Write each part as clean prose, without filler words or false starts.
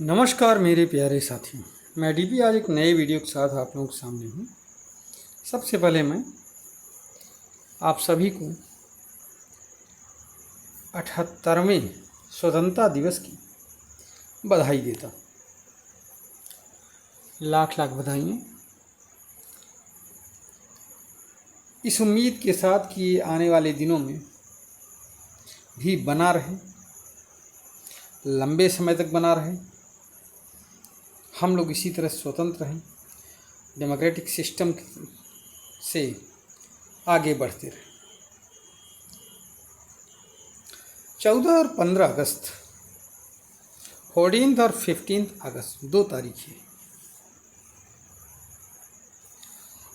नमस्कार मेरे प्यारे साथियों। मैं डीपी आज एक नए वीडियो के साथ आप लोगों के सामने हूँ। सबसे पहले मैं आप सभी को 78वें स्वतंत्रता दिवस की बधाई देता हूँ। लाख लाख बधाइयाँ। इस उम्मीद के साथ कि आने वाले दिनों में भी बना रहे, लंबे समय तक बना रहे, हम लोग इसी तरह स्वतंत्र रहें, डेमोक्रेटिक सिस्टम से आगे बढ़ते रहें। 14 और 15 अगस्त, 14 और 15 अगस्त 2 तारीखें,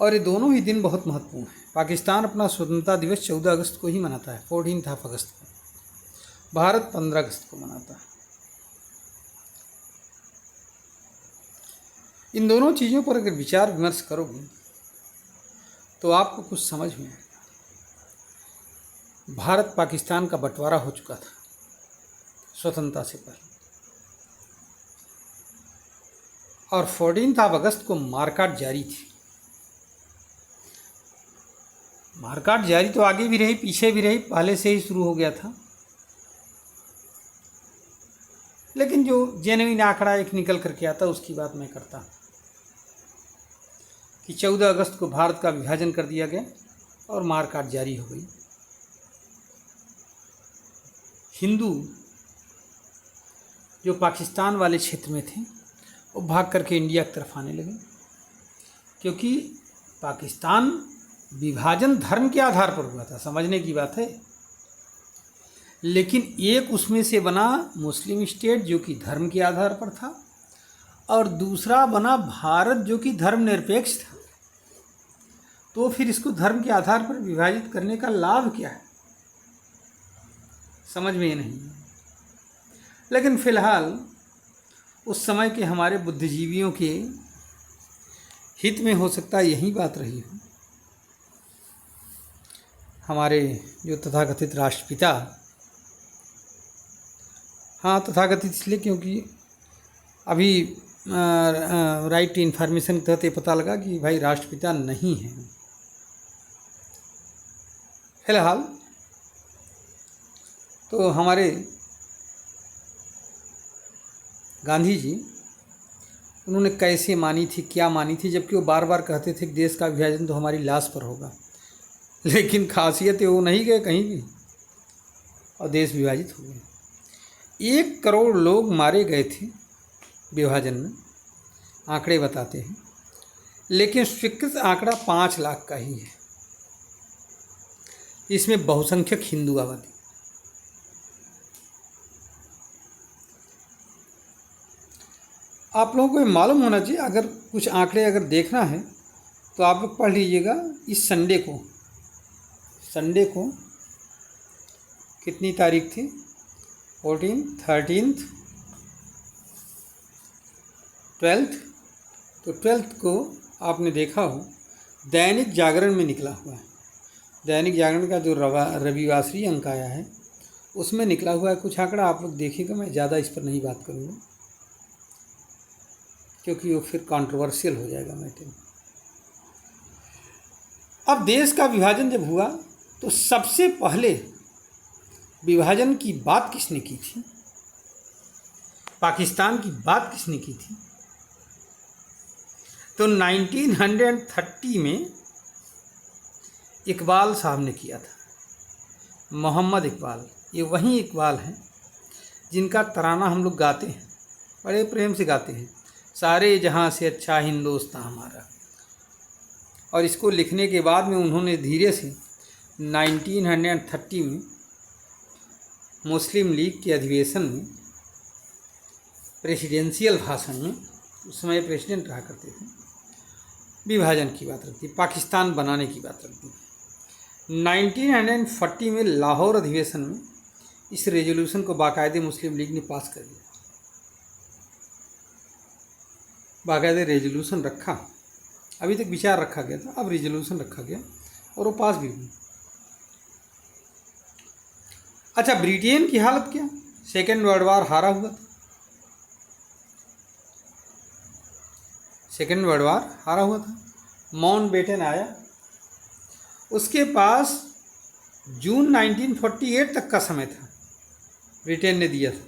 और ये दोनों ही दिन बहुत महत्वपूर्ण हैं। पाकिस्तान अपना स्वतंत्रता दिवस 14 अगस्त को ही मनाता है, 14 अगस्त को। भारत 15 अगस्त को मनाता है। इन दोनों चीज़ों पर अगर विचार विमर्श करोगे तो आपको कुछ समझ में आएगा। भारत पाकिस्तान का बंटवारा हो चुका था स्वतंत्रता से पहले, और 14 अगस्त को मारकाट जारी थी। मारकाट जारी तो आगे भी रही, पीछे भी रही, पहले से ही शुरू हो गया था, लेकिन जो जेन्युइन आंकड़ा एक निकल करके आता उसकी बात मैं करता हूँ कि 14 अगस्त को भारत का विभाजन कर दिया गया और मारकाट जारी हो गई। हिंदू जो पाकिस्तान वाले क्षेत्र में थे वो भाग करके इंडिया की तरफ आने लगे, क्योंकि पाकिस्तान विभाजन धर्म के आधार पर हुआ था, समझने की बात है। लेकिन एक उसमें से बना मुस्लिम स्टेट जो कि धर्म के आधार पर था, और दूसरा बना भारत जो कि धर्मनिरपेक्ष था। तो फिर इसको धर्म के आधार पर विभाजित करने का लाभ क्या है, समझ में नहीं है। लेकिन फिलहाल उस समय के हमारे बुद्धिजीवियों के हित में हो सकता है यही बात रही हो। हमारे जो तथाकथित राष्ट्रपिता, हाँ तथाकथित इसलिए क्योंकि अभी राइट टू इन्फॉर्मेशन के तहत ये पता लगा कि भाई राष्ट्रपिता नहीं है फिलहाल। तो हमारे गांधी जी, उन्होंने कैसे मानी थी, क्या मानी थी, जबकि वो बार बार कहते थे कि देश का विभाजन तो हमारी लाश पर होगा, लेकिन खासियत है वो नहीं गए कहीं भी और देश विभाजित हो गए। 1 करोड़ लोग मारे गए थे विभाजन में, आंकड़े बताते हैं, लेकिन स्वीकृत आंकड़ा 5 लाख का ही है। इसमें बहुसंख्यक हिंदू आबादी। आप लोगों को मालूम होना चाहिए, अगर कुछ आंकड़े अगर देखना है तो आप लोग पढ़ लीजिएगा। इस संडे को कितनी तारीख थी? 14, 13, 12। तो 12 को आपने देखा हो दैनिक जागरण में निकला हुआ है। दैनिक जागरण का जो रविवासरी अंक आया है उसमें निकला हुआ है कुछ आंकड़ा, आप लोग देखिएगा। मैं ज़्यादा इस पर नहीं बात करूँगा क्योंकि वो फिर कंट्रोवर्शियल हो जाएगा मैटर। अब देश का विभाजन जब हुआ तो सबसे पहले विभाजन की बात किसने की थी, पाकिस्तान की बात किसने की थी? तो 1930 में इकबाल साहब ने किया था, मोहम्मद इकबाल। ये वही इकबाल हैं जिनका तराना हम लोग गाते हैं, बड़े प्रेम से गाते हैं, सारे जहां से अच्छा हिंदुस्तान हमारा। और इसको लिखने के बाद में उन्होंने धीरे से 1930 में मुस्लिम लीग के अधिवेशन में प्रेसिडेंशियल भाषण में, उस समय प्रेसिडेंट रहा करते थे, विभाजन की बात रखती, पाकिस्तान बनाने की बात रखती। 1940 में लाहौर अधिवेशन में इस रेजोल्यूशन को बाकायदे मुस्लिम लीग ने पास कर दिया। बाकायदे रेजोल्यूशन रखा, अभी तक विचार रखा गया था, अब रेजोल्यूशन रखा गया और वो पास भी हुई। अच्छा, ब्रिटेन की हालत क्या? सेकेंड वर्ल्ड वार हारा हुआ था, सेकेंड वर्ल्ड वार हारा हुआ था। माउंटबेटन आया, उसके पास जून 1948 तक का समय था, ब्रिटेन ने दिया था,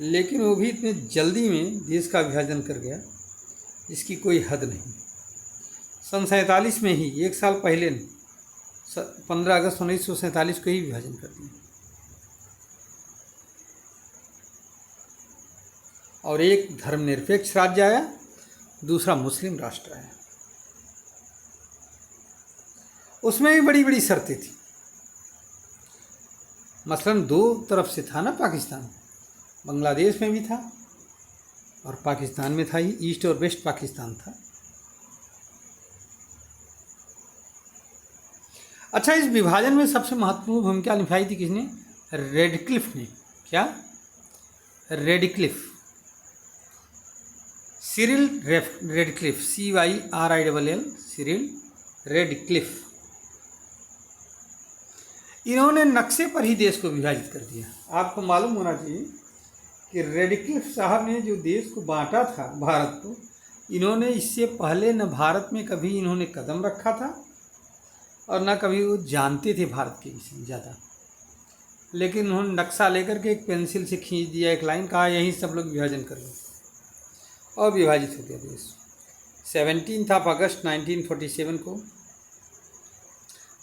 लेकिन वो भी इतने जल्दी में देश का विभाजन कर गया जिसकी कोई हद नहीं। सन 47 में ही, एक साल पहले, 15 अगस्त 1947 को ही विभाजन कर दिया। और एक धर्मनिरपेक्ष राज्य आया, दूसरा मुस्लिम राष्ट्र आया। उसमें भी बड़ी बड़ी शर्तें थी। मसलन दो तरफ से था ना पाकिस्तान, बांग्लादेश में भी था और पाकिस्तान में था ही, ईस्ट और वेस्ट पाकिस्तान था। अच्छा, इस विभाजन में सबसे महत्वपूर्ण भूमिका निभाई थी किसने? रेडक्लिफ ने। क्या? Radcliffe, Cyril Radcliffe, CYRILL, Cyril Radcliffe. इन्होंने नक्शे पर ही देश को विभाजित कर दिया। आपको मालूम होना चाहिए कि रेडक्लिफ साहब ने जो देश को बांटा था, भारत को, इन्होंने इससे पहले न भारत में कभी इन्होंने कदम रखा था और न कभी वो जानते थे भारत के विषय में ज़्यादा। लेकिन उन्होंने नक्शा लेकर के एक पेंसिल से खींच दिया, एक लाइन, कहा यहीं सब लोग विभाजन कर लो, और विभाजित हो गया देश। 17 अगस्त 1947 को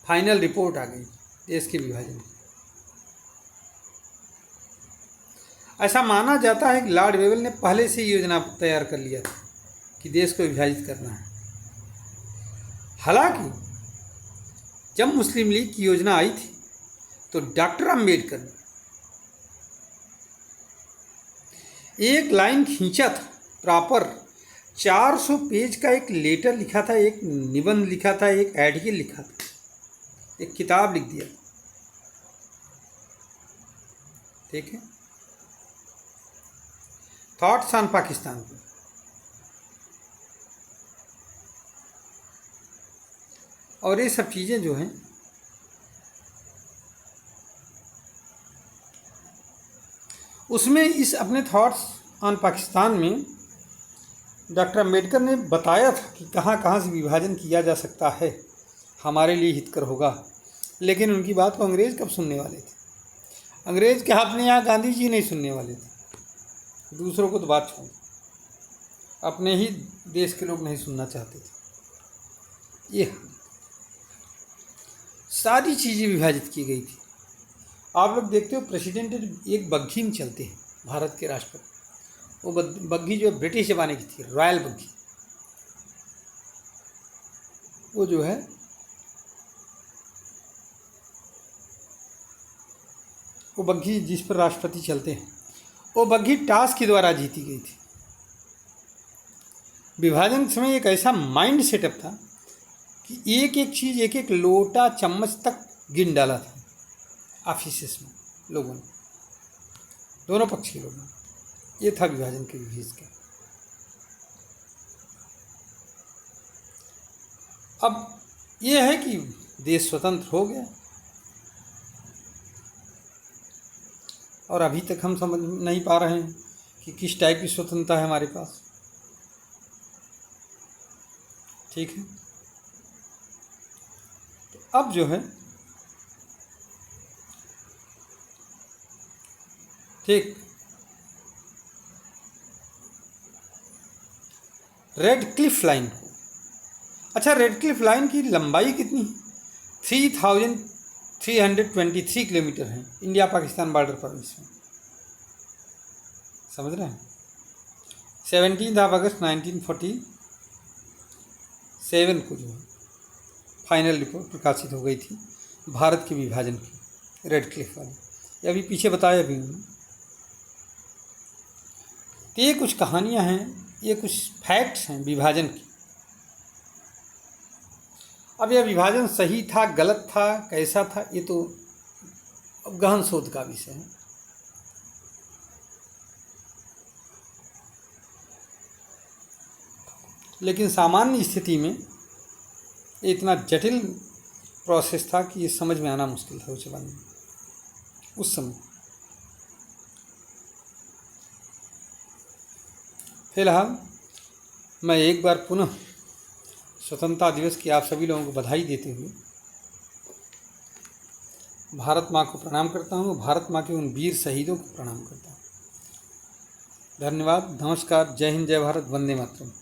फाइनल रिपोर्ट आ गई देश के विभाजन। ऐसा माना जाता है कि लॉर्ड वेवल ने पहले से योजना तैयार कर लिया था कि देश को विभाजित करना है। हालांकि जब मुस्लिम लीग की योजना आई थी तो डॉक्टर अम्बेडकर ने एक लाइन खींचा था, प्रॉपर 400 पेज का एक लेटर लिखा था, एक निबंध लिखा था, एक आर्टिकल लिखा था, एक किताब लिख दिया। ठीक है, थॉट्स ऑन पाकिस्तान पर। और ये सब चीज़ें जो हैं उसमें, इस अपने थॉट्स ऑन पाकिस्तान में डॉक्टर अम्बेडकर ने बताया था कि कहाँ कहाँ से विभाजन किया जा सकता है, हमारे लिए हितकर होगा। लेकिन उनकी बात को अंग्रेज़ कब सुनने वाले थे? अंग्रेज़ क्या, अपने यहाँ गांधी जी नहीं सुनने वाले थे। दूसरों को तो बात छोड़, अपने ही देश के लोग नहीं सुनना चाहते थे। ये सारी चीज़ें विभाजित की गई थी। आप लोग देखते हो प्रेसिडेंट एक बग्घी में चलते हैं, भारत के राष्ट्रपति। वो बग्घी जो ब्रिटिश ज़माने की थी, रॉयल बग्घी, वो जो है वो बग्घी जिस पर राष्ट्रपति चलते हैं, वो बग्घी टास्क के द्वारा जीती गई थी। विभाजन के समय एक ऐसा माइंड सेटअप था कि एक एक चीज़, एक एक लोटा चम्मच तक गिन डाला था ऑफिसेस में लोगों ने, दोनों पक्ष के लोगों ने। ये था विभाजन के विभेद का। अब ये है कि देश स्वतंत्र हो गया और अभी तक हम समझ नहीं पा रहे हैं कि किस टाइप की स्वतंत्रता है हमारे पास। ठीक है, तो अब जो है, ठीक, रेड क्लिफ लाइन को, अच्छा, रेड क्लिफ लाइन की लंबाई कितनी है? 3323 किलोमीटर है इंडिया पाकिस्तान बॉर्डर पर इसमें, समझ रहे हैं। 17 अगस्त 1947 को जो है फाइनल रिपोर्ट प्रकाशित हो गई थी भारत के विभाजन की, रेड क्लिफ वाली। ये अभी पीछे बताया भी उन्होंने। तो ये कुछ कहानियाँ हैं, ये कुछ फैक्ट्स हैं विभाजन की। अब यह विभाजन सही था, गलत था, कैसा था, ये तो अब गहन शोध का विषय है। लेकिन सामान्य स्थिति में ये इतना जटिल प्रोसेस था कि ये समझ में आना मुश्किल था उस ज़माने में, उस समय। फिलहाल मैं एक बार पुनः स्वतंत्रता दिवस की आप सभी लोगों को बधाई देते हुए भारत माँ को प्रणाम करता हूँ, भारत माँ के उन वीर शहीदों को प्रणाम करता हूँ। धन्यवाद, नमस्कार, जय हिंद, जय भारत, वंदे मातरम।